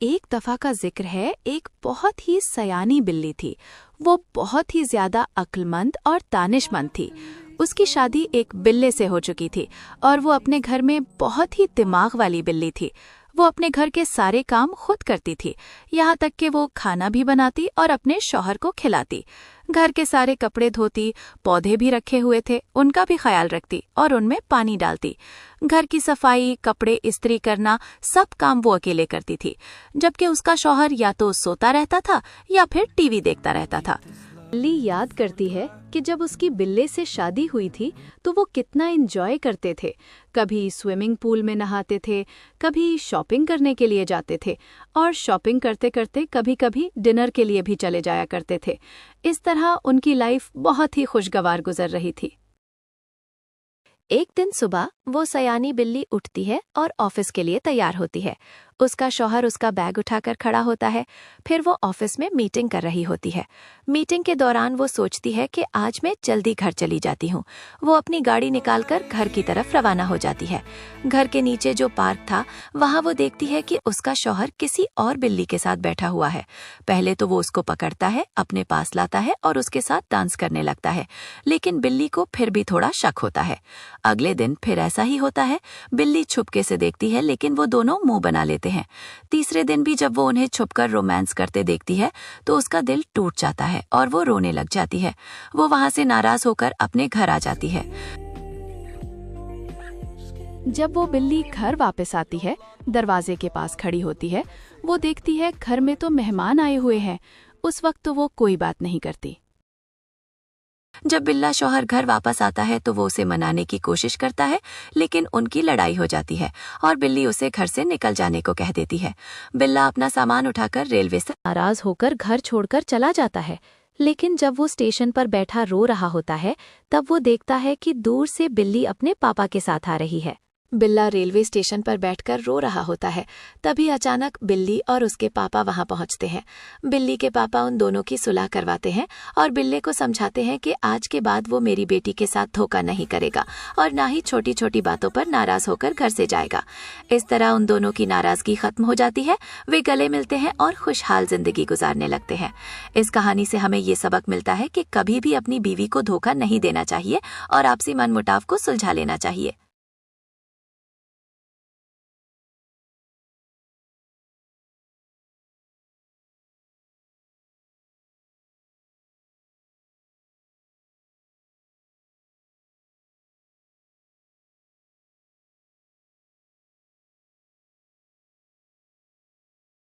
एक दफा का जिक्र है, एक बहुत ही सयानी बिल्ली थी। वो बहुत ही ज्यादा अक्लमंद और दानिशमंद थी। उसकी शादी एक बिल्ले से हो चुकी थी और वो अपने घर में बहुत ही दिमाग वाली बिल्ली थी। वो अपने घर के सारे काम खुद करती थी, यहाँ तक कि वो खाना भी बनाती और अपने शौहर को खिलाती। घर के सारे कपड़े धोती, पौधे भी रखे हुए थे उनका भी ख्याल रखती और उनमें पानी डालती। घर की सफाई, कपड़े इस्त्री करना, सब काम वो अकेले करती थी, जबकि उसका शौहर या तो सोता रहता था या फिर टीवी देखता रहता था। बिल्ली याद करती है कि जब उसकी बिल्ले से शादी हुई थी तो वो कितना एंजॉय करते थे। कभी स्विमिंग पूल में नहाते थे, कभी शॉपिंग करने के लिए जाते थे और शॉपिंग करते करते कभी कभी डिनर के लिए भी चले जाया करते थे। इस तरह उनकी लाइफ बहुत ही खुशगवार गुजर रही थी। एक दिन सुबह वो सयानी बिल्ली उठती है और ऑफिस के लिए तैयार होती है। उसका शौहर उसका बैग उठाकर खड़ा होता है। फिर वो ऑफिस में मीटिंग कर रही होती है। मीटिंग के दौरान वो सोचती है कि आज मैं जल्दी घर चली जाती हूँ। वो अपनी गाड़ी निकालकर घर की तरफ रवाना हो जाती है। घर के नीचे जो पार्क था वहाँ वो देखती है कि उसका शौहर किसी और बिल्ली के साथ बैठा हुआ है। पहले तो वो उसको पकड़ता है, अपने पास लाता है और उसके साथ डांस करने लगता है, लेकिन बिल्ली को फिर भी थोड़ा शक होता है। अगले दिन फिर ऐसा ही होता है। बिल्ली छुपके से देखती है लेकिन वो दोनों मुंह बना लेते हैं। तीसरे दिन भी जब वो उन्हें छुपकर रोमांस करते देखती है तो उसका दिल टूट जाता है और वो रोने लग जाती है। वो वहां से नाराज होकर अपने घर आ जाती है। जब वो बिल्ली घर वापस आती है, दरवाजे के पास खड़ी होती है। वो देखती है घर में तो मेहमान आए हुए हैं। उस वक्त तो वो कोई बात नहीं करती। जब बिल्ला शौहर घर वापस आता है तो वो उसे मनाने की कोशिश करता है, लेकिन उनकी लड़ाई हो जाती है और बिल्ली उसे घर से निकल जाने को कह देती है। बिल्ला अपना सामान उठाकर रेलवे से नाराज होकर घर छोड़कर चला जाता है, लेकिन जब वो स्टेशन पर बैठा रो रहा होता है तब वो देखता है कि दूर से बिल्ली अपने पापा के साथ आ रही है। बिल्ला रेलवे स्टेशन पर बैठकर रो रहा होता है। तभी अचानक बिल्ली और उसके पापा वहां पहुंचते हैं। बिल्ली के पापा उन दोनों की सुलह करवाते हैं और बिल्ले को समझाते हैं कि आज के बाद वो मेरी बेटी के साथ धोखा नहीं करेगा और ना ही छोटी छोटी बातों पर नाराज होकर घर से जाएगा। इस तरह उन दोनों की नाराजगी खत्म हो जाती है। वे गले मिलते हैं और खुशहाल जिंदगी गुजारने लगते हैं। इस कहानी से हमें ये सबक मिलता है कि कभी भी अपनी बीवी को धोखा नहीं देना चाहिए और आपसी मनमुटाव को सुलझा लेना चाहिए।